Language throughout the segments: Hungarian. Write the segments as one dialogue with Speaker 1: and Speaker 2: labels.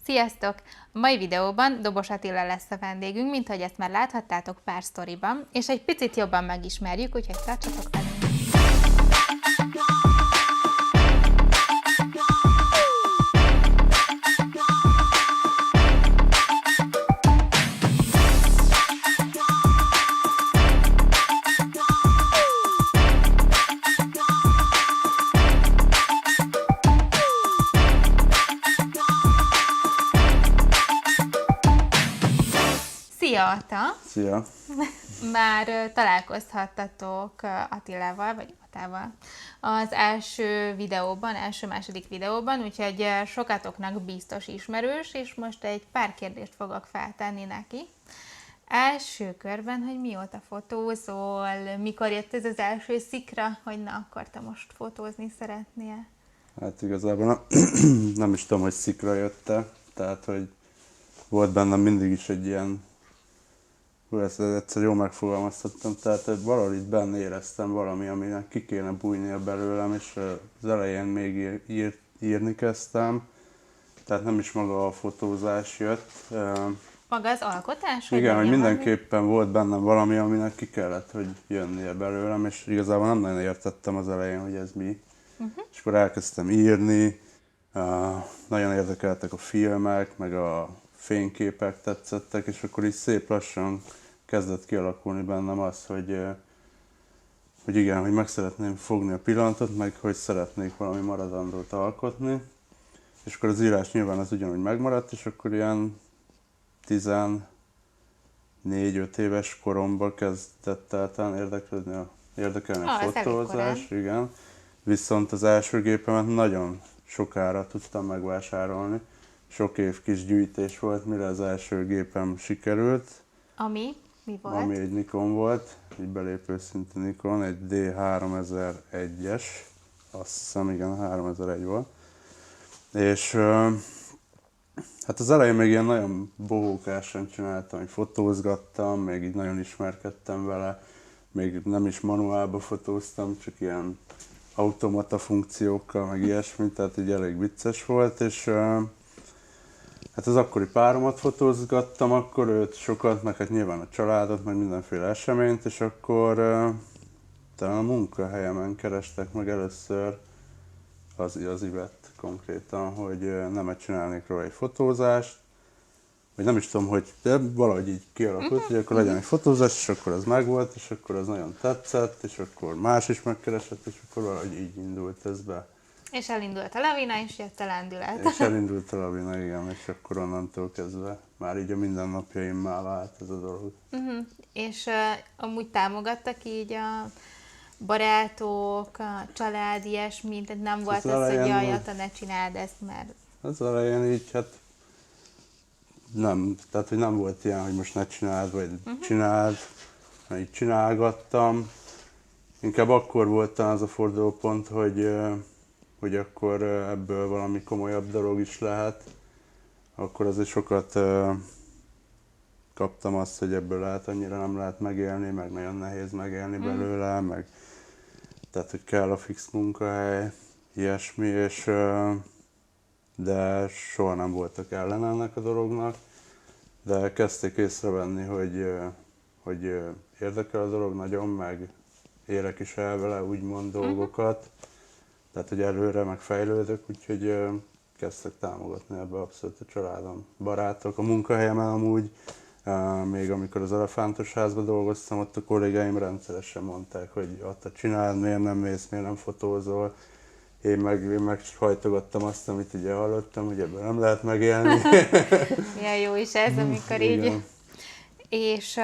Speaker 1: Sziasztok! A mai videóban Dobos Attila lesz a vendégünk, mint ahogy ezt már láthattátok pár sztoriban, és egy picit jobban megismerjük, úgyhogy tartsatok velünk! Szia, Ata!
Speaker 2: Szia!
Speaker 1: Már találkozhattatok Attilával, vagy Atával az első-második videóban, úgyhogy sokatoknak biztos ismerős, és most egy pár kérdést fogok feltenni neki. Első körben, hogy mióta fotózol, mikor jött ez az első szikra, hogy na, akkor te most fotózni szeretnél?
Speaker 2: Hát igazából nem is tudom, hogy szikra jött-e, tehát hogy volt bennem mindig is egy ilyen, ezt egyszer jól megfogalmaztattam, tehát hogy valahogy itt benne éreztem valami, aminek ki kéne bújnia belőlem, és az elején még írni kezdtem, tehát nem is maga a fotózás jött.
Speaker 1: Maga az alkotás?
Speaker 2: Igen, hogy mindenképpen volt bennem valami, aminek ki kellett, hogy jönnie belőlem, és igazából nem nagyon értettem az elején, hogy ez mi. És akkor elkezdtem írni, nagyon érdekeltek a filmek, meg a fényképek tetszettek, és akkor így szép lassan kezdett kialakulni bennem az, hogy igen, hogy meg szeretném fogni a pillanatot, meg hogy szeretnék valami maradandót alkotni. És akkor az írás nyilván az ugyanúgy megmaradt, és akkor ilyen 14-5 éves koromban kezdett el talán érdekelni a fotózás. Igen. Viszont az első gépemet nagyon sokára tudtam megvásárolni. Sok év kis gyűjtés volt, mire az első gépem sikerült.
Speaker 1: Ami? Mi volt?
Speaker 2: Ami egy Nikon volt, egy belépő szintű Nikon, egy D3001-es, azt hiszem, igen, 3001 volt. És hát az elején még ilyen nagyon bohókásan csináltam, hogy fotózgattam, még így nagyon ismerkedtem vele, még nem is manuálba fotóztam, csak ilyen automata funkciókkal, meg ilyesmi, tehát így elég vicces volt, és hát az akkori páromat fotózgattam, akkor őt sokat, meg hát nyilván a családot, meg mindenféle eseményt, és akkor talán a munkahelyemen kerestek meg először az Ivett konkrétan, hogy nem csinálnék róla egy fotózást, vagy nem is tudom, hogy de valahogy így kialakult, hogy akkor legyen egy fotózás, és akkor az megvolt, és akkor az nagyon tetszett, és akkor más is megkeresett, és akkor valahogy így indult ez be.
Speaker 1: És elindult a lavina, és jött a lendület.
Speaker 2: És elindult a lavina, igen, és akkor onnantól kezdve már így a mindennapjaimmá vált ez a dolog.
Speaker 1: És amúgy támogattak így a barátok, a család, ilyesmi, tehát nem volt az, hogy jaj, Ata, ne csináld ezt, mert...
Speaker 2: Az elején így, hát nem, tehát hogy nem volt ilyen, hogy most ne csináld, vagy csináld, mert így csinálgattam. Inkább akkor volt talán az a fordulópont, hogy akkor ebből valami komolyabb dolog is lehet. Akkor azért sokat kaptam azt, hogy ebből lehet, annyira nem lehet megélni, meg nagyon nehéz megélni belőle, meg tehát, hogy kell a fix munkahely, ilyesmi, és de soha nem voltak ellen ennek a dolognak. De kezdték észrevenni, hogy érdekel a dolog nagyon, meg érek is el vele úgymond dolgokat. Tehát, hogy előre megfejlődök, úgyhogy kezdtek támogatni ebbe abszolút a családom, barátok. A munkahelyemen amúgy, még amikor az Elefántos házban dolgoztam, ott a kollégáim rendszeresen mondták, hogy Ata, csináld, miért nem mész, miért nem fotózol. Én meg hajtogattam azt, amit ugye hallottam, hogy ebből nem lehet megélni.
Speaker 1: Milyen jó is ez, amikor így... És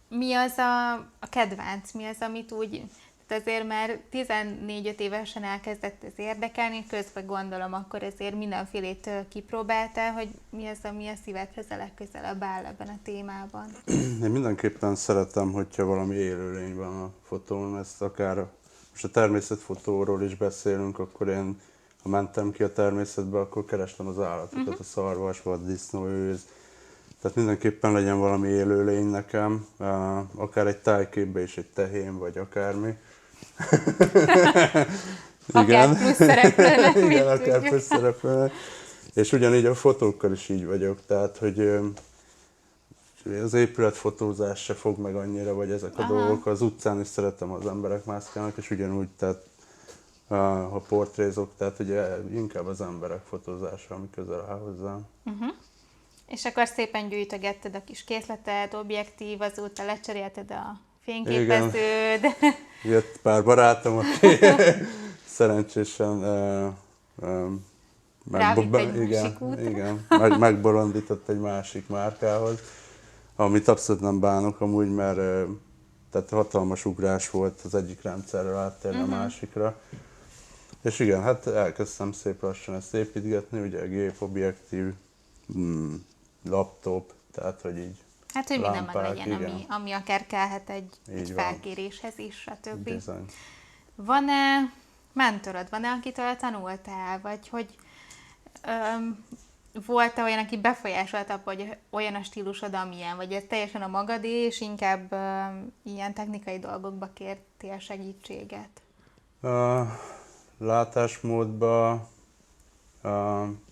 Speaker 1: mi az a kedvenc? Mi az, amit úgy... Tehát azért már 14-5 évesen elkezdett ez érdekelni, közben gondolom, akkor azért mindenfélét kipróbáltál, hogy mi az, ami a szívedhez a legközelebb áll ebben a témában.
Speaker 2: Én mindenképpen szeretem, hogyha valami élőlény van a fotón, ezt akár most a természetfotóról is beszélünk, akkor én, ha mentem ki a természetbe, akkor kerestem az állatokat, a szarvas, vaddisznó, őz. Tehát mindenképpen legyen valami élőlény nekem, akár egy tájképbe is egy tehén, vagy akármi.
Speaker 1: Akár plusz szereplőnek,
Speaker 2: igen, akár plusz szereplőnek. És ugyanígy a fotókkal is így vagyok, tehát, hogy az épületfotózás se fog meg annyira, vagy ezek a dolgok. Az utcán is szeretem, az emberek mászkálnak, és ugyanúgy, tehát ha portrézok, tehát ugye inkább az emberek fotózása, ami közel áll hozzám.
Speaker 1: És akkor szépen gyűjtögetted a kis készleted, objektív, azóta lecserélted a fényképeződ.
Speaker 2: Jött pár barátom, aki szerencsésen
Speaker 1: Rávitt egy másik útra.
Speaker 2: megbolondított egy másik márkához, amit abszolút nem bánok amúgy, mert tehát hatalmas ugrás volt az egyik rendszerről áttérni a másikra. És igen, hát elkezdtem szép lassan ezt építgetni, ugye gép, objektív, laptop, tehát hogy így
Speaker 1: Hát, hogy minden meg
Speaker 2: lámpák,
Speaker 1: legyen, ami akár kellhet egy
Speaker 2: Így
Speaker 1: felkéréshez is, stb.
Speaker 2: bizony.
Speaker 1: Van-e mentorod, van-e, akitől tanultál, vagy hogy volt-e olyan, aki befolyásolt abba, hogy olyan a stílusod, amilyen, vagy ez teljesen a magadé, és inkább ilyen technikai dolgokba kértél segítséget?
Speaker 2: Látásmódban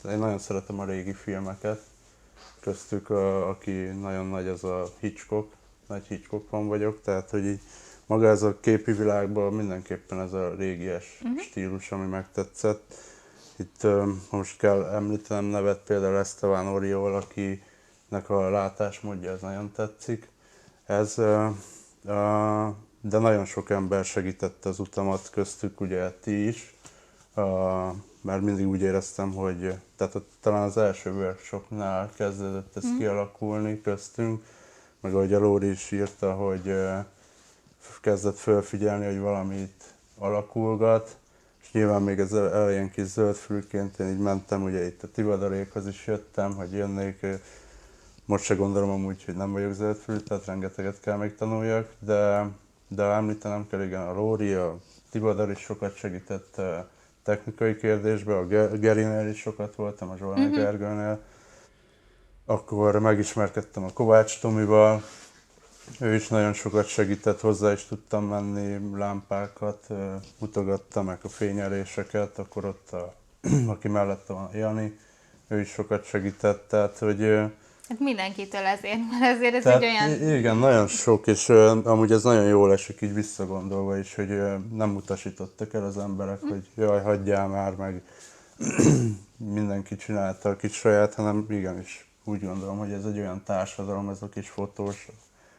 Speaker 2: én nagyon szeretem a régi filmeket, köztük aki nagyon nagy, az a Hitchcock, nagy Hitchcock fan vagyok, tehát hogy így maga ez a képi világban mindenképpen ez a régies stílus, ami megtetszett. Itt most kell említenem nevet, például Esteban Oriol, akinek a látásmódja az nagyon tetszik. De nagyon sok ember segítette az utamat, köztük ugye ti is, mert mindig úgy éreztem, hogy tehát talán az első workshopnál kezdődött ez kialakulni köztünk, meg ahogy a Lóri is írta, hogy kezdett felfigyelni, hogy valamit alakulgat, és nyilván még az elején kis zöldfülként én így mentem, ugye itt a Tivadarékhoz is jöttem, hogy jönnék, most se gondolom amúgy, hogy nem vagyok zöldfülű, tehát rengeteget kell még tanuljak, de említenem kell, igen, a Lóri, a Tivadar is sokat segített technikai kérdésben, a Gerinél is sokat voltam, a Zsolnai Gergőnél. Akkor megismerkedtem a Kovács Tomival, ő is nagyon sokat segített, hozzá is tudtam menni, lámpákat mutogatta, meg a fényeléseket, akkor ott aki mellette van, Jani, ő is sokat segített, tehát hogy...
Speaker 1: Hát mindenkitől ezért, mert azért ez egy olyan...
Speaker 2: Igen, nagyon sok, és amúgy ez nagyon jól esik így visszagondolva is, hogy nem utasítottak el az emberek, hogy jaj, hagyjál már, meg mindenki csinálta a kis saját, hanem igenis úgy gondolom, hogy ez egy olyan társadalom, ez a kis fotós,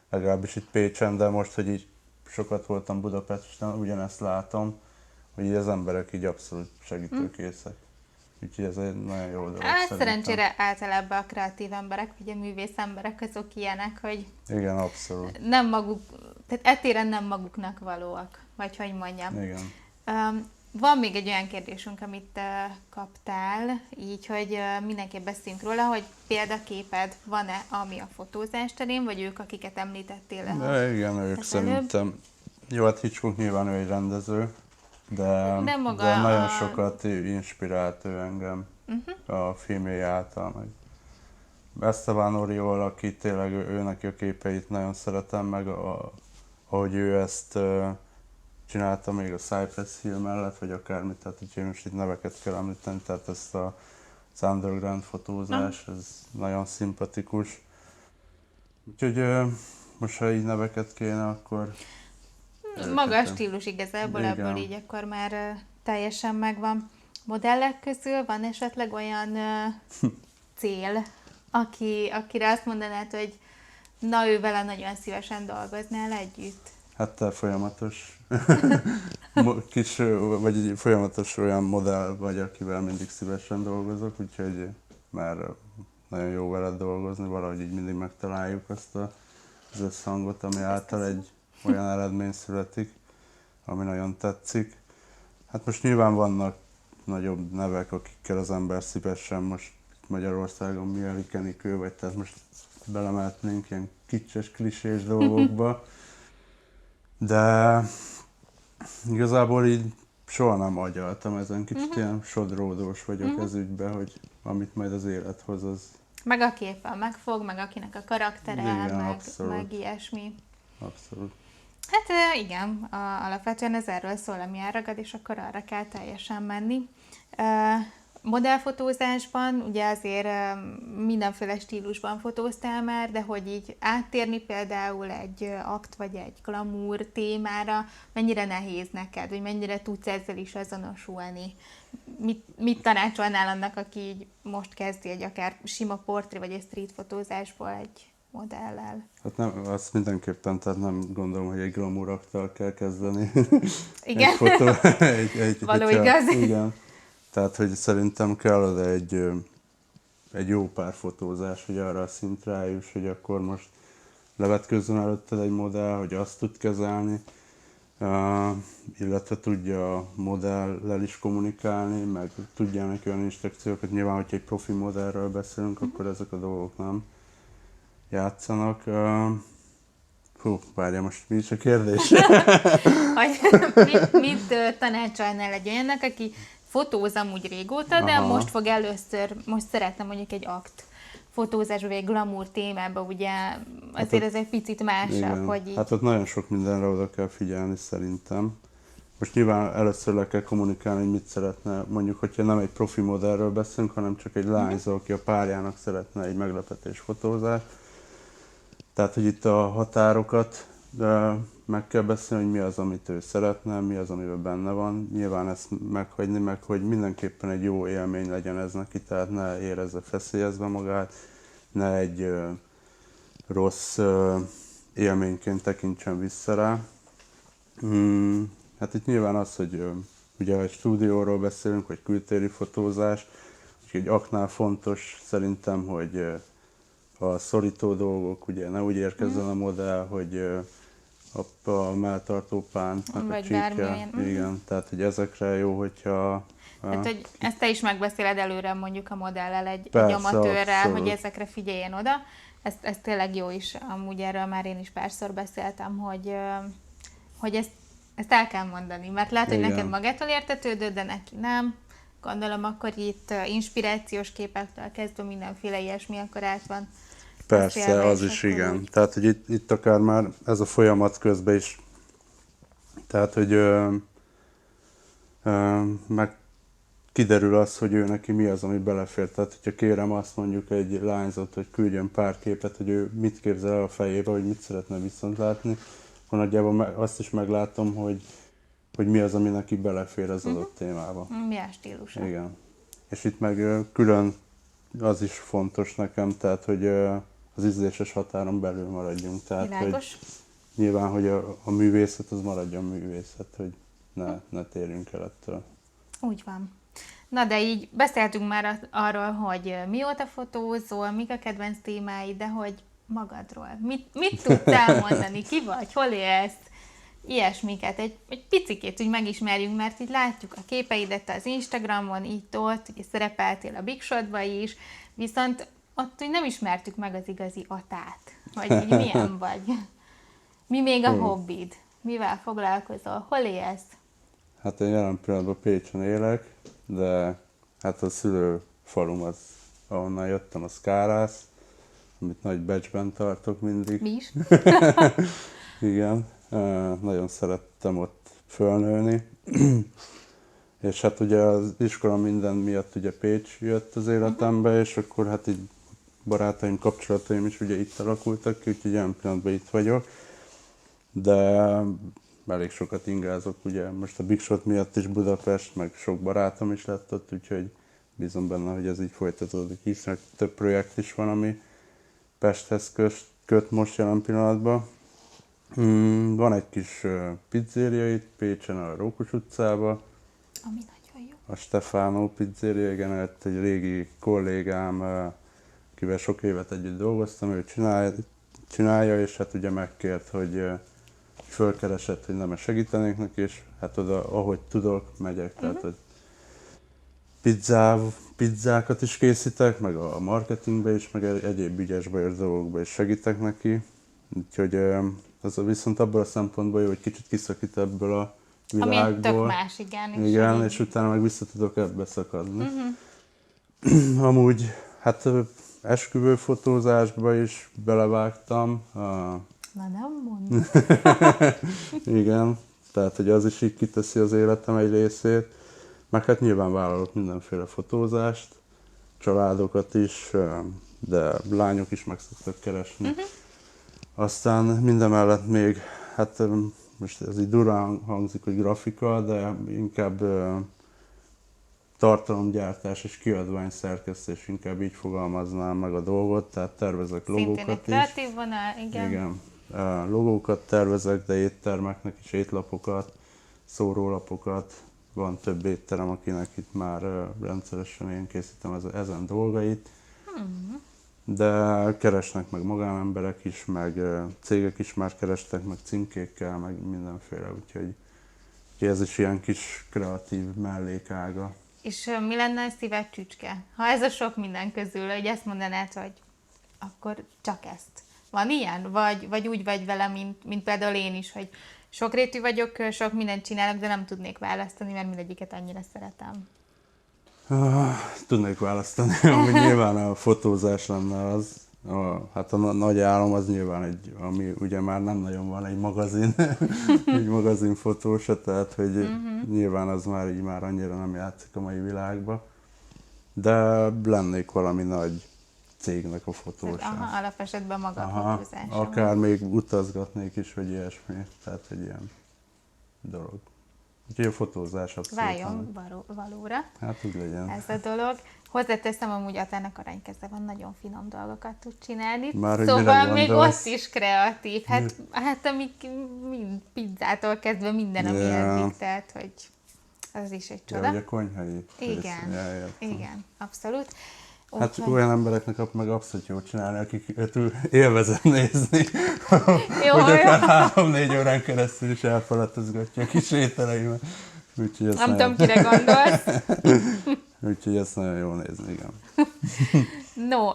Speaker 2: legalábbis itt Pécsen, de most, hogy így sokat voltam Budapesten, ugyanezt látom, hogy így az emberek így abszolút segítőkészek. Úgyhogy ez egy nagyon jó dolog.
Speaker 1: Hát szerencsére általában a kreatív emberek, vagy a művész emberek azok ilyenek, hogy
Speaker 2: igen, abszolút.
Speaker 1: Nem maguk, tehát etéren nem maguknak valóak, vagy hogy mondjam.
Speaker 2: Igen.
Speaker 1: Van még egy olyan kérdésünk, amit kaptál, így, hogy mindenképp beszéljünk róla, hogy példaképed van-e, ami a fotózás terén, vagy ők, akiket említettél le?
Speaker 2: Igen, ők szerintem. Jó, hát Hitchcock nyilván ő egy rendező, de nagyon sokat inspirált ő engem a filmjei által. Meg Esteban Oriol, aki tényleg ő neki a képeit nagyon szeretem, meg ahogy ő ezt csinálta még a Cypress Hill mellett, vagy akármit, tehát úgyhogy most itt neveket kell említeni, tehát ezt az underground fotózás, ez nagyon szimpatikus. Úgyhogy most ha így neveket kéne, akkor...
Speaker 1: Maga a stílus igazából, igen. Ebből így akkor már teljesen megvan. Modellek közül van esetleg olyan cél, akire azt mondanád, hogy na, ő vele nagyon szívesen dolgoznál együtt?
Speaker 2: Hát te folyamatos vagy folyamatos olyan modell vagy, akivel mindig szívesen dolgozok, úgyhogy már nagyon jó veled dolgozni, valahogy így mindig megtaláljuk azt az összhangot, ami által egy olyan eredmény születik, ami nagyon tetszik. Hát most nyilván vannak nagyobb nevek, akikkel az ember szívesen most Magyarországon Mieli Kenikő, vagy tehát most belemehetnénk ilyen kicses, klisés dolgokba. De igazából így soha nem agyaltam ezen, kicsit ilyen sodródós vagyok ez ügyben, hogy amit majd az élet hoz, az...
Speaker 1: Meg a képpel megfog, meg akinek a karaktere,
Speaker 2: igen,
Speaker 1: meg ilyesmi.
Speaker 2: Abszolút.
Speaker 1: Hát igen, alapvetően ez erről szól, ami elragad, és akkor arra kell teljesen menni. modellfotózásban, ugye azért mindenféle stílusban fotóztál már, de hogy így áttérni például egy akt vagy egy glamour témára, mennyire nehéz neked, vagy mennyire tudsz ezzel is azonosulni? Mit tanácsolnál annak, aki így most kezdi egy akár sima portré vagy egy street fotózásból egy modellel?
Speaker 2: Hát nem, azt mindenképpen, tehát nem gondolom, hogy egy glamour akttal kell kezdeni.
Speaker 1: Igen,
Speaker 2: egy fotó,
Speaker 1: való igaz.
Speaker 2: Igen. Tehát, hogy szerintem kell oda egy jó pár fotózás, hogy arra a szintre eljuss, hogy akkor most levetkőzzön előtted egy modell, hogy azt tud kezelni, illetve tudja a modellel is kommunikálni, meg tudja neki olyan instrukciókat. Nyilván, hogyha egy profi modellről beszélünk, akkor ezek a dolgok nem játszanak. Várja, most mi is a kérdés?
Speaker 1: mit tanácsolnál egy olyannak, aki fotóz amúgy régóta, de most fog először, most szeretne mondjuk egy akt fotózásba, vagy egy glamour témába, ugye azért ez egy picit másabb, hogy így...
Speaker 2: Hát ott nagyon sok mindenre oda kell figyelni szerintem. Most nyilván először le kell kommunikálni, hogy mit szeretne, mondjuk, hogyha nem egy profi modellről beszélünk, hanem csak egy lányzó, aki a párjának szeretne egy meglepetés fotózást. Tehát, hogy itt a határokat meg kell beszélni, hogy mi az, amit ő szeretne, mi az, amiben benne van. Nyilván ezt meghagyni, meg hogy mindenképpen egy jó élmény legyen ez neki, tehát ne érezze feszélyezve magát, ne egy rossz élményként tekintsen vissza rá. Hát itt nyilván az, hogy ugye egy stúdióról beszélünk, vagy kültéri fotózás, úgyhogy egy aknál fontos szerintem, hogy a szorító dolgok, ugye ne úgy érkezzen a modell, hogy a melltartó pántnak a csíkja. Igen, tehát hogy ezekre jó, hogyha...
Speaker 1: Tehát, hogy ezt te is megbeszéled előre mondjuk a modellel, egy
Speaker 2: Persze,
Speaker 1: amatőrrel,
Speaker 2: abszolút.
Speaker 1: hogy ezekre figyeljen oda. Ez tényleg jó is, amúgy erről már én is párszor beszéltem, hogy ezt el kell mondani, mert lehet, hogy neked magától értetődő, de neki nem. Gondolom, akkor itt inspirációs képektől kezdve mindenféle ilyesmi, akkor át van.
Speaker 2: Persze, az is igen. Úgy. Tehát, hogy itt akár már ez a folyamat közben is, tehát, hogy meg kiderül az, hogy ő neki mi az, ami belefér. Tehát, hogyha kérem azt mondjuk egy lányzót, hogy küldjön pár képet, hogy ő mit képzel el a fejébe, hogy mit szeretne viszont látni, akkor nagyjából azt is meglátom, hogy mi az, ami neki belefér az adott témába.
Speaker 1: Mi a stílusa.
Speaker 2: Igen. És itt meg külön az is fontos nekem, tehát, hogy az ízléses határon belül maradjunk. Tehát, hogy nyilván, hogy a művészet az maradjon művészet, hogy ne térjünk el ettől.
Speaker 1: Úgy van. Na de így beszéltünk már arról, hogy mióta fotózol, mik a kedvenc témáid, de hogy magadról. Mit tudsz elmondani? Ki vagy? Hol élsz? Ilyesmiket. Egy picikét úgy megismerjünk, mert itt látjuk a képeidet az Instagramon, itt-ott, ugye szerepeltél a Big Shotba is, viszont ott úgy nem ismertük meg az igazi Atát, hogy így milyen vagy. Mi még a hobbid? Mivel foglalkozol? Hol élsz?
Speaker 2: Hát én jelen pillanatban Pécsen élek, de hát a szülőfalum az, ahonnan jöttem, az Kárász, amit nagy becsben tartok mindig.
Speaker 1: Mi is?
Speaker 2: Igen, nagyon szerettem ott fölnőni. És hát ugye az iskola minden miatt ugye Pécs jött az életembe, és akkor hát így barátaim, kapcsolataim is ugye itt alakultak ki, úgyhogy jelen pillanatban itt vagyok. De elég sokat ingázok, ugye most a Big Shot miatt is Budapest, meg sok barátom is lett ott, úgyhogy bízom benne, hogy ez így folytatódik, hiszen több projekt is van, ami Pesthez köt most jelen pillanatban. Van egy kis pizzéria itt Pécsen, a Rókus utcában.
Speaker 1: Ami nagyon jó.
Speaker 2: A Stefano pizzeria, igen, egy régi kollégám, akivel sok évet együtt dolgoztam, ő csinálja, és hát ugye megkért, hogy fölkeresett, hogy nem segítenék neki, és hát oda, ahogy tudok, megyek, tehát hogy pizzákat is készítek, meg a marketingbe is, meg egyéb ügyes bajos dolgokba is segítek neki. Úgyhogy az viszont abból a szempontból jó, hogy kicsit kiszakít ebből a világból.
Speaker 1: Ami egy tök más, igen.
Speaker 2: Igen, és utána meg vissza tudok ebbe szakadni. Amúgy, hát esküvőfotózásba is belevágtam.
Speaker 1: Na nem mondom.
Speaker 2: Igen, tehát hogy az is így kiteszi az életem egy részét. Meg hát nyilván vállalok mindenféle fotózást, családokat is, de lányok is meg szoktak keresni. Aztán mindemellett még, hát most ez így durván hangzik, hogy grafika, de inkább tartalomgyártás és kiadványszerkesztés, inkább így fogalmaznám meg a dolgot, tehát tervezek
Speaker 1: Szintén egy
Speaker 2: logókat is.
Speaker 1: kreatív vonal, igen.
Speaker 2: Igen. Logókat tervezek, de éttermeknek is étlapokat, szórólapokat. Van több étterem, akinek itt már rendszeresen én készítem ezen dolgait. De keresnek meg magánemberek is, meg cégek is már kerestek, meg címkékkel, meg mindenféle, úgyhogy ez is ilyen kis kreatív mellékága.
Speaker 1: És mi lenne a szíved csücske? Ha ez a sok minden közül, hogy ezt mondanád, hogy akkor csak ezt. Van ilyen? Vagy úgy vagy vele, mint például én is, hogy sokrétű vagyok, sok mindent csinálok, de nem tudnék választani, mert mindegyiket annyira szeretem.
Speaker 2: Tudnék választani, amúgy nyilván a fotózás lenne az, hát a nagy álom az nyilván ami ugye már nem nagyon van egy magazin, egy magazinfotósa, tehát hogy nyilván az már így már annyira nem játszik a mai világba, de lennék valami nagy cégnek a fotósa.
Speaker 1: Aha, alapesetben maga a fotózás.
Speaker 2: Akár még utazgatnék is, vagy ilyesmi, tehát egy ilyen dolog. Úgyhogy a fotózás abszolút.
Speaker 1: Váljon valóra.
Speaker 2: Hát úgy legyen.
Speaker 1: Ez a dolog. Hozzáteszem, amúgy Atának aranykeze van, nagyon finom dolgokat tud csinálni.
Speaker 2: Már,
Speaker 1: szóval még ott is kreatív. Hát amik mind pizzától kezdve minden, ami eddig, tehát, hogy az is egy csoda.
Speaker 2: Ja, ugye konyhai.
Speaker 1: Igen, igen, abszolút.
Speaker 2: Hát olyan embereknek meg abszolút jó csinálni, akik élvezet nézni, hogy akár 3-4 órán keresztül is elfeledezgetja a kis ételeimet.
Speaker 1: Nem tudom, kire gondolsz.
Speaker 2: Úgyhogy ezt nagyon jó nézni, igen.
Speaker 1: No,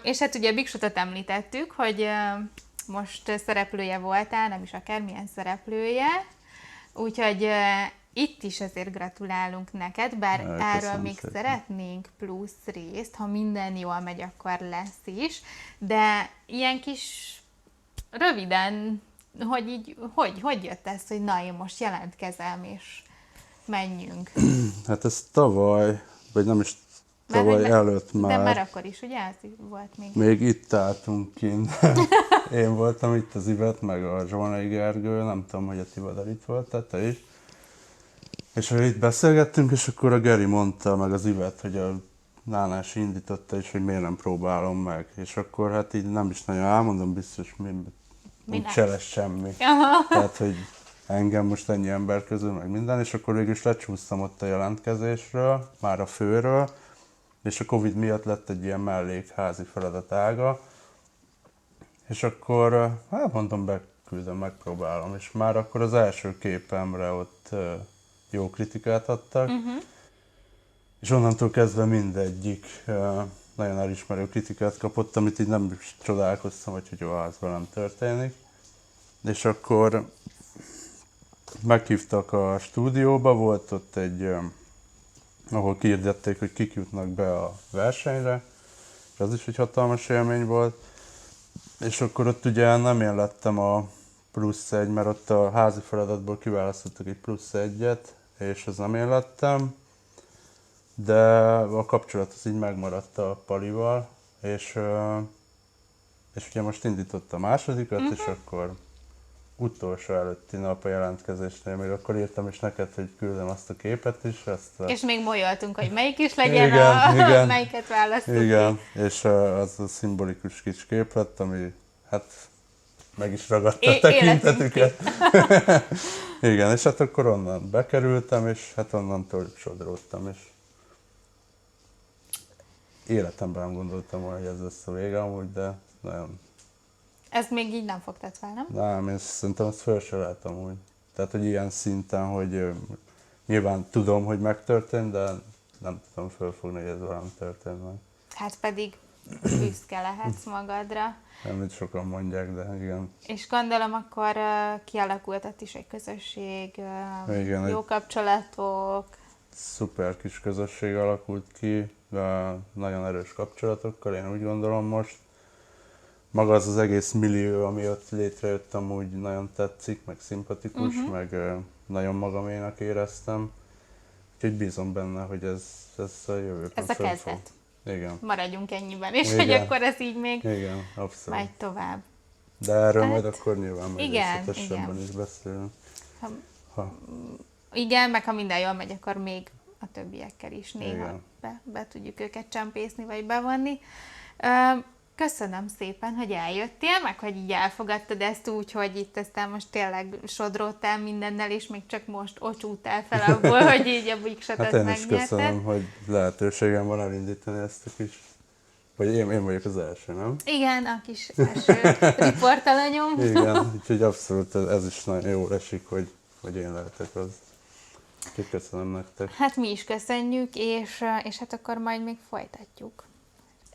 Speaker 1: és hát ugye Big Shotot említettük, hogy most szereplője voltál, nem is akármilyen szereplője, úgyhogy itt is azért gratulálunk neked, bár erről még szeretnénk plusz részt, ha minden jól megy, akkor lesz is, de ilyen kis röviden, hogy így, hogy jött ez, hogy na, én most jelentkezem, és menjünk.
Speaker 2: Hát ez tavaly, vagy nem is tavaly előtt már.
Speaker 1: De már akkor is, ugye? Ez volt még.
Speaker 2: Még itt álltunk kint. Én voltam itt az Ivet, meg a Zsolnai Gergő, nem tudom, hogy a Tivadar itt volt, tehát te is. És hogy itt beszélgettünk, és akkor a Geri mondta meg az Ivet, hogy a Nánás indította, és hogy miért nem próbálom meg. És akkor hát így nem is nagyon elmondom, biztos, hogy se lesz semmi. Tehát, hogy engem most ennyi ember közül, meg minden, és akkor végül is lecsúsztam ott a jelentkezésről, már a főről, és a Covid miatt lett egy ilyen mellékházi feladatága, és akkor, hát mondom, beküldöm, megpróbálom, és már akkor az első képemre ott jó kritikát adtak, és onnantól kezdve mindegyik nagyon elismerő kritikát kapott, amit így nem is csodálkoztam, hogy jó, az velem történik. És akkor meghívtak a stúdióba, volt ott egy, ahol kihirdették, hogy kik jutnak be a versenyre, és az is egy hatalmas élmény volt. És akkor ott ugye nem én lettem a +1, mert ott a házi feladatból kiválasztottak egy +1-et, és az nem én lettem, de a kapcsolat az így megmaradt a Palival, és ugye most indított a másodikat, és akkor utolsó előtti nap a jelentkezésnél, még akkor írtam is neked, hogy küldöm azt a képet is.
Speaker 1: És még molyoltunk, hogy melyik is legyen,
Speaker 2: igen,
Speaker 1: melyiket választottuk.
Speaker 2: Igen, és az a szimbolikus kis kép lett, ami hát meg is ragadta a tekintetüket. Igen, és hát akkor onnan bekerültem, és hát onnantól sodródtam, és életemben nem gondoltam volna, hogy ez lesz a vége amúgy, de nagyon...
Speaker 1: Ezt még így nem fogtad fel, nem?
Speaker 2: Nem, én szerintem ezt föl se lehet amúgy. Tehát, hogy ilyen szinten, hogy nyilván tudom, hogy megtörtént, de nem tudom fölfogni, hogy ez valami történt meg.
Speaker 1: Hát pedig büszke lehetsz magadra.
Speaker 2: Nem, sokan mondják, de igen.
Speaker 1: És gondolom, akkor kialakult ott is egy közösség,
Speaker 2: igen,
Speaker 1: jó kapcsolatok.
Speaker 2: Szuper kis közösség alakult ki, de nagyon erős kapcsolatokkal, én úgy gondolom most. Maga az egész millió, ami ott létrejött, amúgy nagyon tetszik, meg szimpatikus, meg nagyon magaménak éreztem. Úgyhogy bízom benne, hogy ez a jövőben
Speaker 1: Ez a
Speaker 2: fönn
Speaker 1: kezdet.
Speaker 2: fog. Igen.
Speaker 1: Maradjunk ennyiben, és
Speaker 2: Igen.
Speaker 1: hogy akkor ez így még
Speaker 2: Igen, abszolút.
Speaker 1: megy tovább.
Speaker 2: De erről
Speaker 1: Hát,
Speaker 2: majd akkor nyilván majd
Speaker 1: igen,
Speaker 2: részletesebben
Speaker 1: igen.
Speaker 2: is beszélünk. Ha.
Speaker 1: Igen, meg ha minden jól megy, akkor még a többiekkel is néha
Speaker 2: Igen.
Speaker 1: be tudjuk őket csempészni, vagy bevonni. Köszönöm szépen, hogy eljöttél, meg hogy így elfogadtad ezt úgy, hogy itt aztán most tényleg sodródtál mindennel, és még csak most ocsútál fel abból, hogy így a biksatot
Speaker 2: Hát én is
Speaker 1: megnyerted.
Speaker 2: köszönöm, hogy lehetőségem van elindítani ezt a kis... Vagy én vagyok az első, nem?
Speaker 1: Igen, a kis első riportalanyom.
Speaker 2: Igen, úgyhogy abszolút ez is nagyon jól esik, hogy én lehetek az. Úgyhogy köszönöm nektek.
Speaker 1: Hát mi is köszönjük, és hát akkor majd még folytatjuk.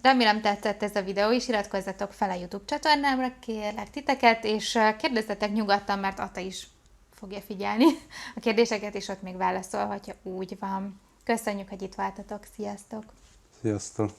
Speaker 1: Remélem tetszett ez a videó, és iratkozzatok fel a YouTube csatornámra, kérlek titeket, és kérdezzetek nyugodtan, mert Ata is fogja figyelni a kérdéseket, és ott még válaszol, hogyha úgy van. Köszönjük, hogy itt voltatok, sziasztok!
Speaker 2: Sziasztok!